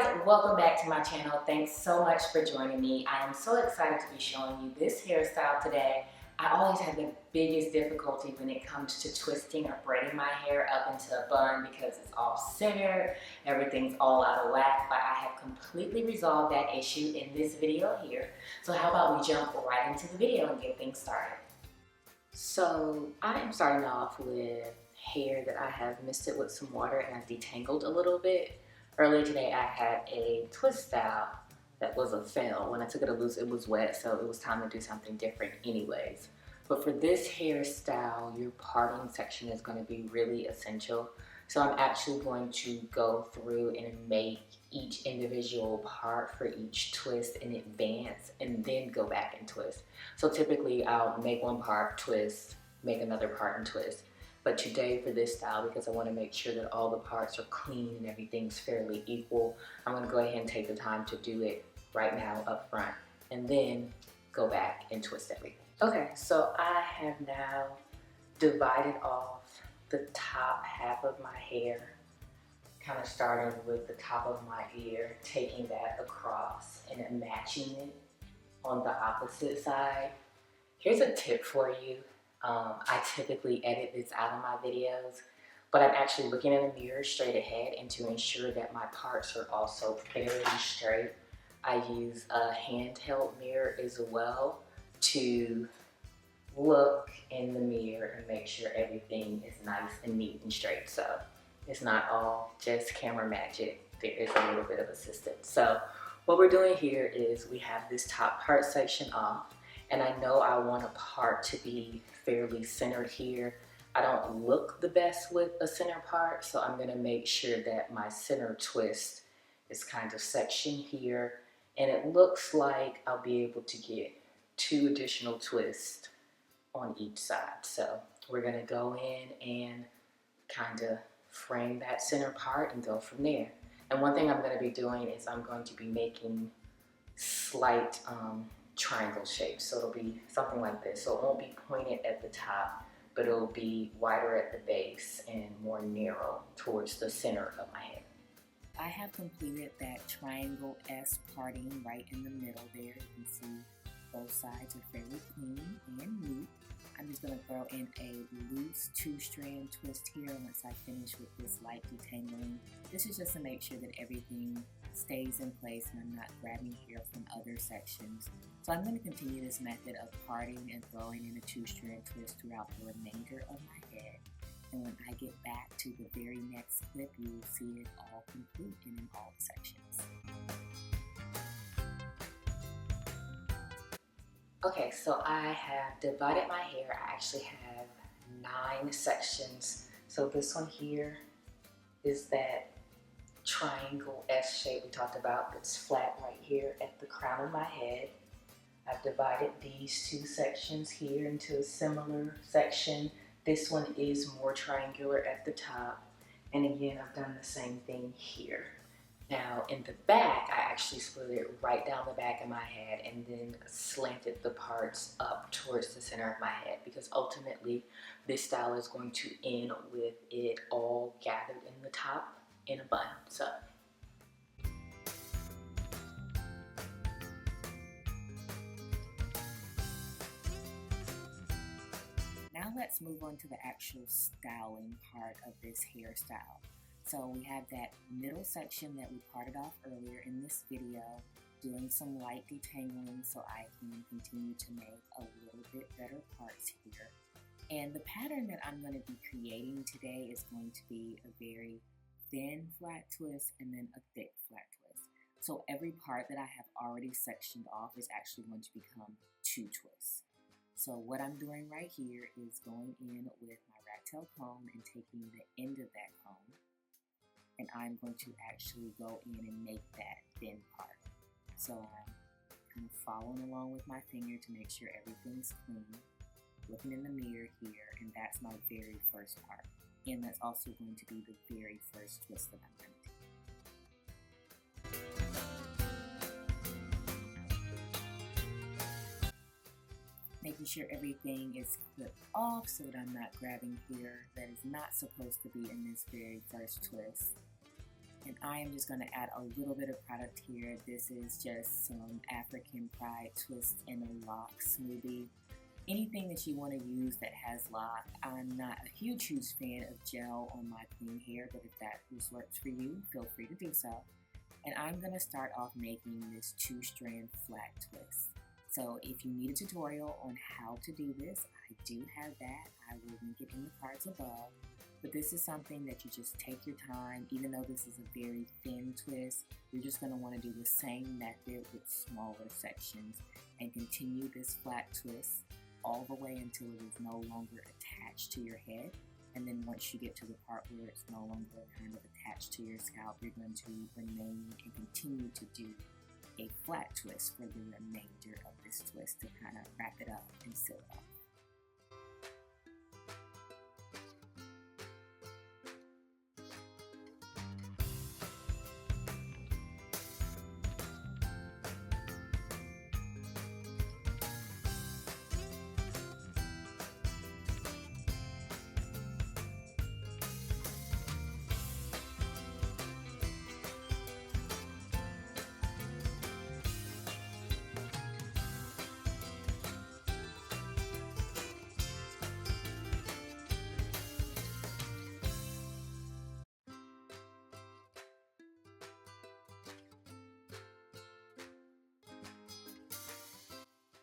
Hi, welcome back to my channel. Thanks so much for joining me. I am so excited to be showing you this hairstyle today. I always have the biggest difficulty when it comes to twisting or braiding my hair up into a bun because it's off center, everything's all out of whack, but I have completely resolved that issue in this video here. So how about we jump right into the video and get things started. So I am starting off with hair that I have misted with some water and I detangled a little bit. Earlier today I had a twist style that was a fail. When I took it to loose, it was wet, so it was time to do something different anyways. But for this hairstyle, your parting section is going to be really essential. So I'm actually going to go through and make each individual part for each twist in advance and then go back and twist. So typically I'll make one part, twist, make another part and twist. But today for this style, because I want to make sure that all the parts are clean and everything's fairly equal, I'm going to go ahead and take the time to do it right now up front and then go back and twist everything. Okay, so I have now divided off the top half of my hair, kind of starting with the top of my ear, taking that across and then matching it on the opposite side. Here's a tip for you. I typically edit this out of my videos, but I'm actually looking in the mirror straight ahead, and to ensure that my parts are also fairly straight, I use a handheld mirror as well to look in the mirror and make sure everything is nice and neat and straight. So it's not all just camera magic. There is a little bit of assistance. So what we're doing here is we have this top part section off, and I know I want a part to be fairly centered here. I don't look the best with a center part, so I'm gonna make sure that my center twist is kind of sectioned here, and it looks like I'll be able to get 2 additional twists on each side. So we're gonna go in and kind of frame that center part and go from there. And one thing I'm gonna be doing is I'm going to be making slight triangle shapes. So it'll be something like this. So it won't be pointed at the top, but it'll be wider at the base and more narrow towards the center of my head. I have completed that triangle-esque parting right in the middle there. You can see both sides are fairly clean and neat. I'm just going to throw in a loose 2-strand twist here once I finish with this light detangling. This is just to make sure that everything stays in place and I'm not grabbing hair from other sections. So I'm going to continue this method of parting and throwing in a 2-strand twist throughout the remainder of my head. And when I get back to the very next clip, you will see it all complete and in all sections. Okay, so I have divided my hair. I actually have 9 sections. So this one here is that triangle-esque shape we talked about that's flat right here at the crown of my head. I've divided these 2 sections here into a similar section. This one is more triangular at the top. And again, I've done the same thing here. Now in the back, I actually split it right down the back of my head and then slanted the parts up towards the center of my head, because ultimately this style is going to end with it all gathered in the top in a bun. So now let's move on to the actual styling part of this hairstyle. So we have that middle section that we parted off earlier in this video, doing some light detangling so I can continue to make a little bit better parts here. And the pattern that I'm going to be creating today is going to be a very thin flat twist and then a thick flat twist. So every part that I have already sectioned off is actually going to become 2 twists. So what I'm doing right here is going in with my rat tail comb and taking the end of that comb, and I'm going to actually go in and make that thin part. So I'm kind of following along with my finger to make sure everything's clean, looking in the mirror here, and that's my very first part. And that's also going to be the very first twist that I'm going to do. Making sure everything is clipped off so that I'm not grabbing hair that is not supposed to be in this very first twist. And I am just going to add a little bit of product here. This is just some African Pride Twist in a Lock smoothie. Anything that you want to use that has lock. I'm not a huge fan of gel on my clean hair, but if that works for you, feel free to do so. And I'm going to start off making this 2-strand flat twist. So if you need a tutorial on how to do this, I do have that. I will link it in the cards above. But this is something that you just take your time. Even though this is a very thin twist, you're just going to want to do the same method with smaller sections and continue this flat twist all the way until it is no longer attached to your head. And then once you get to the part where it's no longer kind of attached to your scalp, you're going to remain and continue to do a flat twist for the remainder of this twist to kind of wrap it up and seal it up.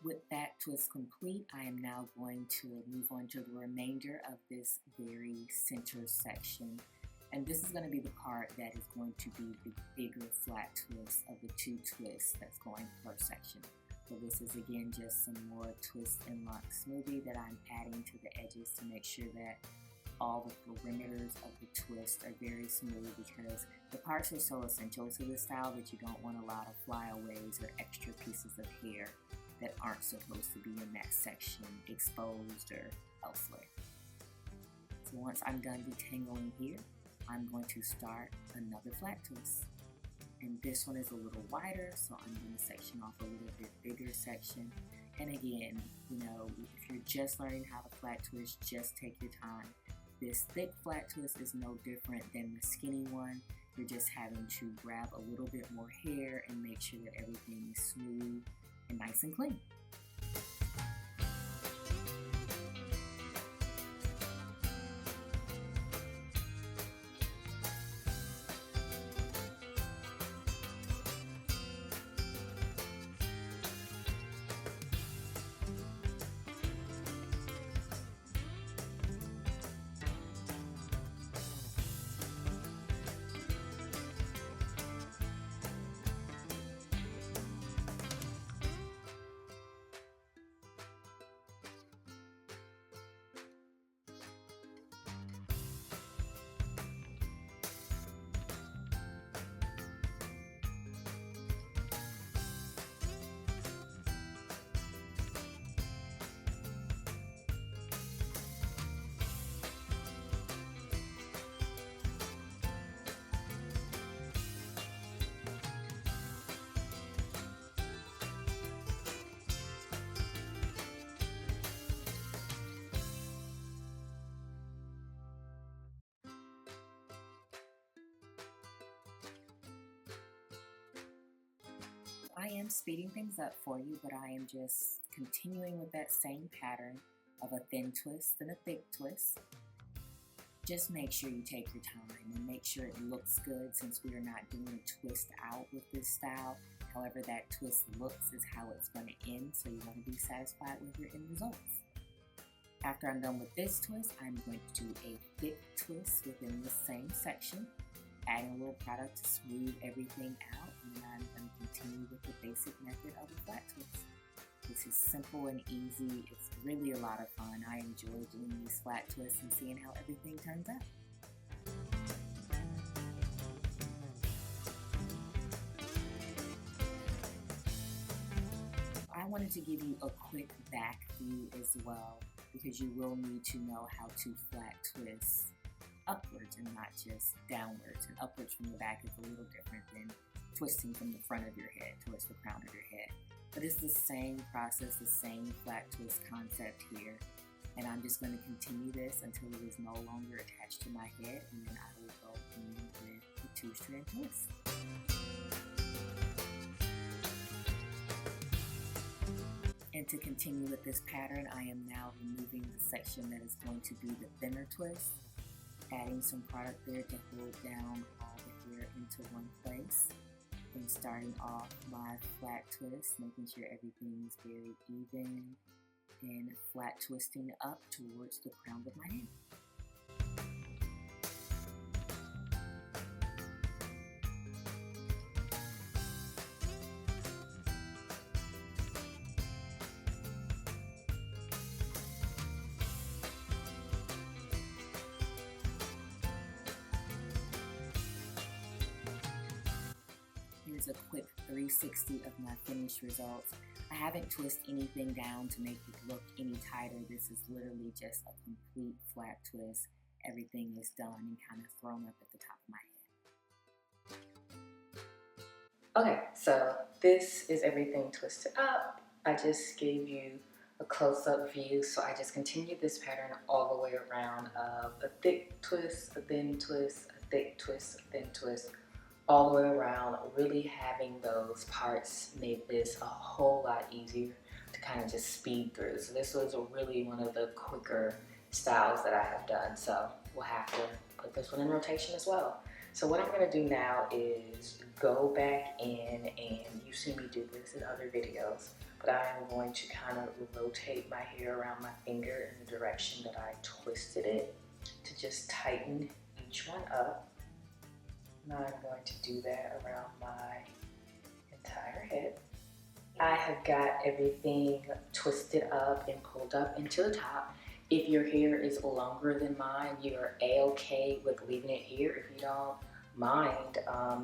With that twist complete, I am now going to move on to the remainder of this very center section. And this is going to be the part that is going to be the bigger flat twist of the 2 twists that's going per section. So this is again just some more twist and lock smoothie that I'm adding to the edges to make sure that all the perimeters of the twist are very smooth, because the parts are so essential to this style that you don't want a lot of flyaways or extra pieces of hair that aren't supposed to be in that section exposed or elsewhere. So once I'm done detangling here, I'm going to start another flat twist. And this one is a little wider, so I'm going to section off a little bit bigger section. And again, you know, if you're just learning how to flat twist, just take your time. This thick flat twist is no different than the skinny one. You're just having to grab a little bit more hair and make sure that everything is smooth and nice and clean. I am speeding things up for you, but I am just continuing with that same pattern of a thin twist and a thick twist. Just make sure you take your time and make sure it looks good, since we are not doing a twist out with this style. However that twist looks is how it's going to end, so you want to be satisfied with your end results. After I'm done with this twist, I'm going to do a thick twist within the same section, adding a little product to smooth everything out, and then I'm going to continue with the basic method of a flat twist. This is simple and easy. It's really a lot of fun. I enjoy doing these flat twists and seeing how everything turns out. I wanted to give you a quick back view as well, because you will need to know how to flat twist upwards and not just downwards. And upwards from the back is a little different than twisting from the front of your head towards the crown of your head. But it's the same process, the same flat twist concept here. And I'm just going to continue this until it is no longer attached to my head, and then I will go in with the 2-strand twist. And to continue with this pattern, I am now removing the section that is going to be the thinner twist, adding some product there to hold down all the hair into one place, and starting off my flat twist, making sure everything is very even, and flat twisting up towards the crown of my head. Here's a quick 360 of my finished results. I haven't twisted anything down to make it look any tighter. This is literally just a complete flat twist. Everything is done and kind of thrown up at the top of my head. Okay, so this is everything twisted up. I just gave you a close-up view, so I just continued this pattern all the way around of a thick twist, a thin twist, a thick twist, a thin twist, all the way around. Really having those parts made this a whole lot easier to kind of just speed through. So this was really one of the quicker styles that I have done. So we'll have to put this one in rotation as well. So what I'm going to do now is go back in, and you've seen me do this in other videos, but I am going to kind of rotate my hair around my finger in the direction that I twisted it to just tighten each one up. Now I'm going to do that around my entire head. I have got everything twisted up and pulled up into the top. If your hair is longer than mine, you're a-okay with leaving it here. If you don't mind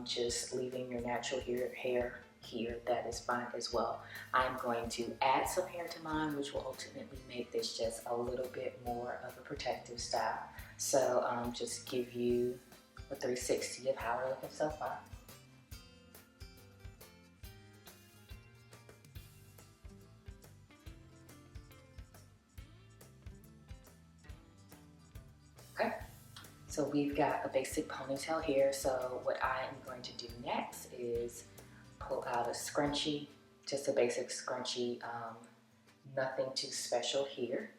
just leaving your natural hair here, that is fine as well. I'm going to add some hair to mine, which will ultimately make this just a little bit more of a protective style. So just give you a 360 of how we're looking so far. Okay, so we've got a basic ponytail here. So what I am going to do next is pull out a scrunchie, just a basic scrunchie, nothing too special here.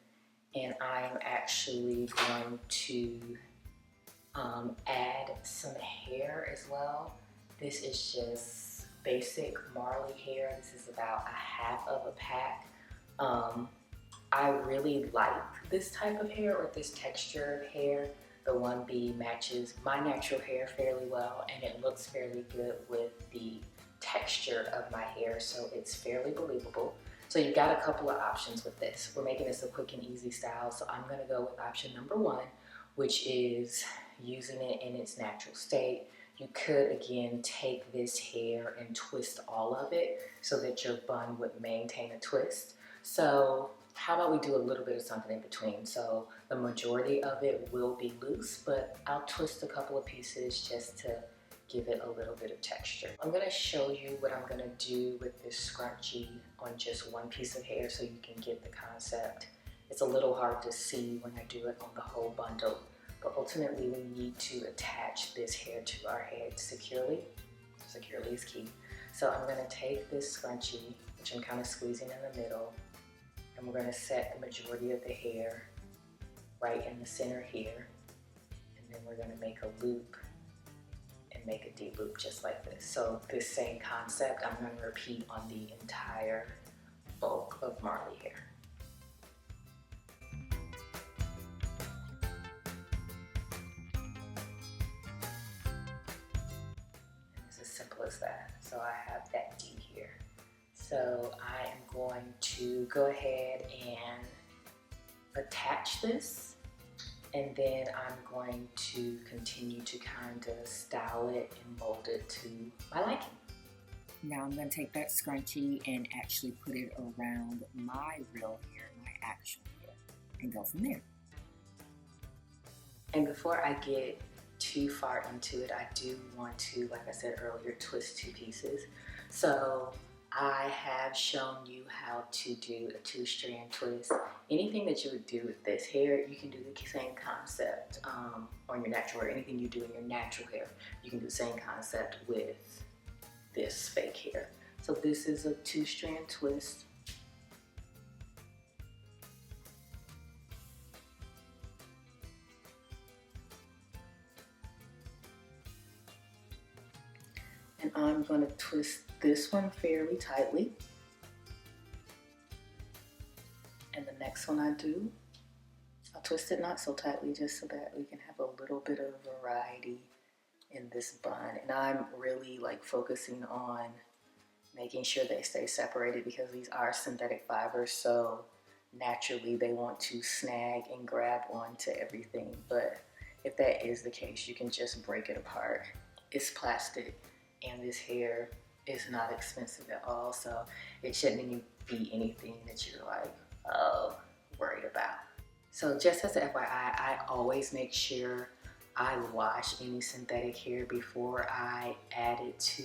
And I am actually going to add some hair as well. This is just basic Marley hair. This is about a half of a pack. I really like this type of hair, or this texture of hair. The 1B matches my natural hair fairly well, and it looks fairly good with the texture of my hair, so it's fairly believable. So you've got a couple of options with this. We're making this a quick and easy style, so I'm gonna go with option number 1, which is using it in its natural state. You could, again, take this hair and twist all of it so that your bun would maintain a twist. So how about we do a little bit of something in between? So the majority of it will be loose, but I'll twist a couple of pieces just to give it a little bit of texture. I'm gonna show you what I'm gonna do with this scrunchie on just one piece of hair so you can get the concept. It's a little hard to see when I do it on the whole bundle, but ultimately we need to attach this hair to our head securely. Securely is key. So I'm gonna take this scrunchie, which I'm kind of squeezing in the middle, and we're gonna set the majority of the hair right in the center here. And then we're gonna make a loop and make a deep loop just like this. So this same concept I'm gonna repeat on the entire bulk of Marley hair. As simple as that. So I have that D here. So I am going to go ahead and attach this, and then I'm going to continue to kind of style it and mold it to my liking. Now I'm going to take that scrunchie and actually put it around my real hair, my actual hair, and go from there. And before I get too far into it, I do want to, like I said earlier, twist two pieces. So I have shown you how to do a 2-strand twist. Anything that you would do with this hair, you can do the same concept on your natural hair. Anything you do in your natural hair, you can do the same concept with this fake hair. So this is a 2-strand twist. And I'm going to twist this one fairly tightly. And the next one I do, I'll twist it not so tightly just so that we can have a little bit of variety in this bun. And I'm really like focusing on making sure they stay separated because these are synthetic fibers, so naturally they want to snag and grab onto everything. But if that is the case, you can just break it apart. It's plastic and this hair is not expensive at all, so it shouldn't even be anything that you're like, oh, worried about. So just as a FYI, I always make sure I wash any synthetic hair before I add it to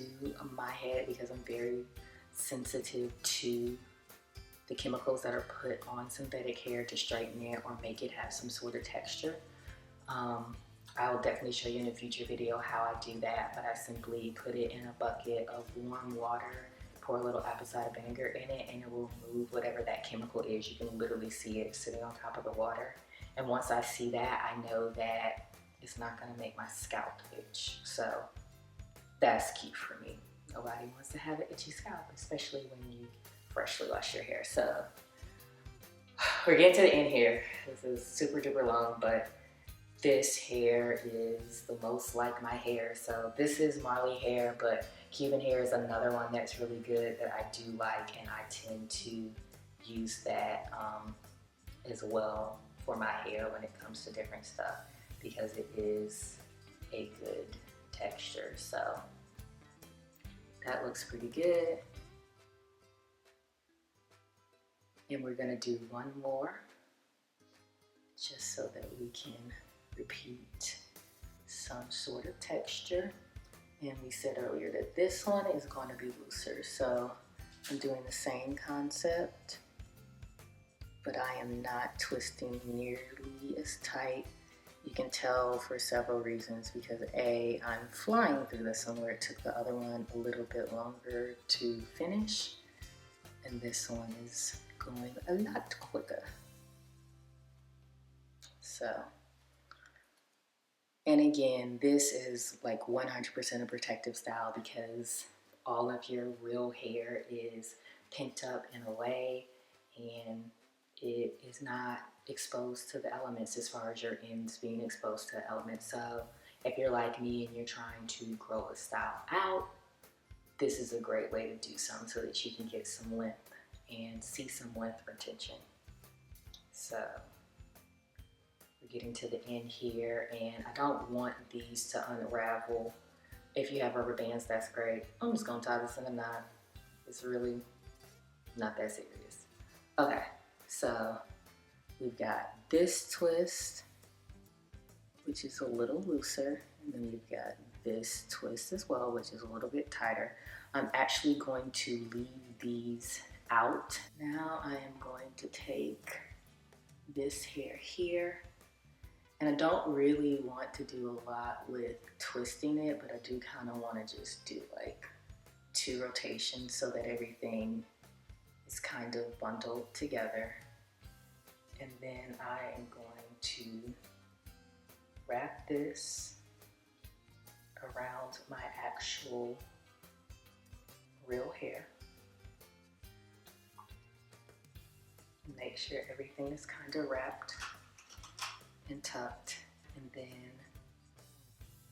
my head because I'm very sensitive to the chemicals that are put on synthetic hair to straighten it or make it have some sort of texture. I'll definitely show you in a future video how I do that, but I simply put it in a bucket of warm water, pour a little apple cider vinegar in it, and it will remove whatever that chemical is. You can literally see it sitting on top of the water. And once I see that, I know that it's not gonna make my scalp itch. So that's key for me. Nobody wants to have an itchy scalp, especially when you freshly wash your hair. So we're getting to the end here. This is super duper long, but this hair is the most like my hair. So this is Marley hair, but Cuban hair is another one that's really good that I do like, and I tend to use that as well for my hair when it comes to different stuff because it is a good texture. So that looks pretty good. And we're gonna do one more just so that we can repeat some sort of texture. And we said earlier that this one is going to be looser, so I'm doing the same concept, but I am not twisting nearly as tight. You can tell for several reasons because A, I'm flying through this one where it took the other one a little bit longer to finish, and this one is going a lot quicker. So, and again, this is like 100% a protective style because all of your real hair is pent up in a way and it is not exposed to the elements as far as your ends being exposed to the elements. So if you're like me and you're trying to grow a style out, this is a great way to do something so that you can get some length and see some length retention. So we're getting to the end here, and I don't want these to unravel. If you have rubber bands, that's great. I'm just gonna tie this in a knot. It's really not that serious. Okay, so we've got this twist, which is a little looser, and then you've got this twist as well, which is a little bit tighter. I'm actually going to leave these out. Now I am going to take this hair here, and I don't really want to do a lot with twisting it, but I do kind of want to just do like 2 rotations so that everything is kind of bundled together. And then I am going to wrap this around my actual real hair. Make sure everything is kind of wrapped and tucked, and then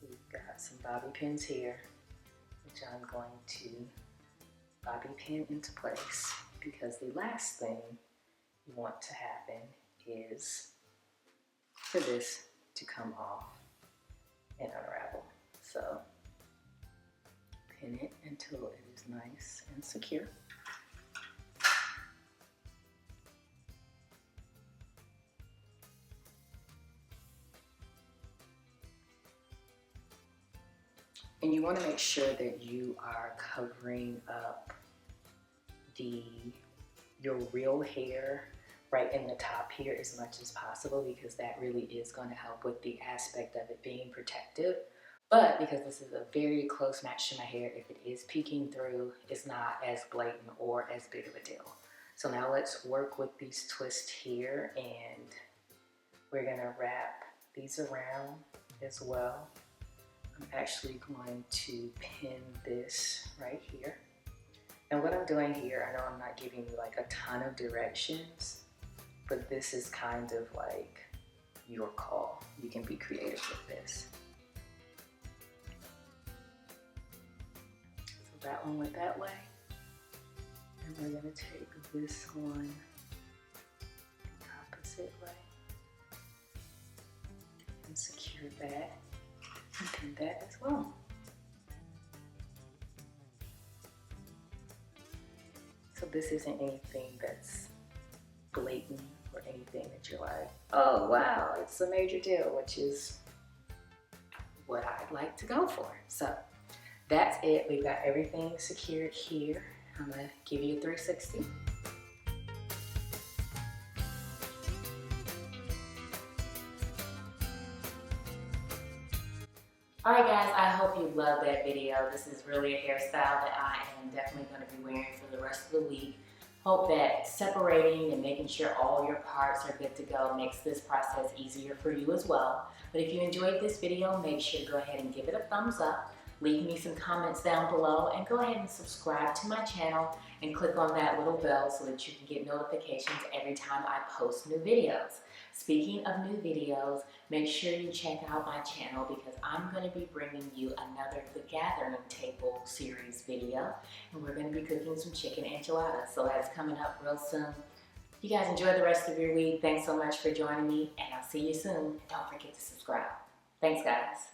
we've got some bobby pins here, which I'm going to bobby pin into place because the last thing you want to happen is for this to come off and unravel. So pin it until it is nice and secure. And you want to make sure that you are covering up your real hair right in the top here as much as possible, because that really is going to help with the aspect of it being protective. But because this is a very close match to my hair, if it is peeking through, it's not as blatant or as big of a deal. So now let's work with these twists here, and we're gonna wrap these around as well. I'm actually going to pin this right here. And what I'm doing here, I know I'm not giving you like a ton of directions, but this is kind of like your call. You can be creative with this. So that one went that way. And we're gonna take this one the opposite way and secure that and pin that as well. So this isn't anything that's blatant or anything that you're like, oh wow, it's a major deal, which is what I'd like to go for. So that's it. We've got everything secured here. I'm gonna give you a 360. Alright guys, I hope you loved that video. This is really a hairstyle that I am definitely going to be wearing for the rest of the week. Hope that separating and making sure all your parts are good to go makes this process easier for you as well. But if you enjoyed this video, make sure to go ahead and give it a thumbs up. Leave me some comments down below, and go ahead and subscribe to my channel and click on that little bell so that you can get notifications every time I post new videos. Speaking of new videos, make sure you check out my channel, because I'm going to be bringing you another The Gathering Table series video, and we're going to be cooking some chicken enchiladas. So that's coming up real soon. You guys enjoy the rest of your week. Thanks so much for joining me, and I'll see you soon. Don't forget to subscribe. Thanks guys.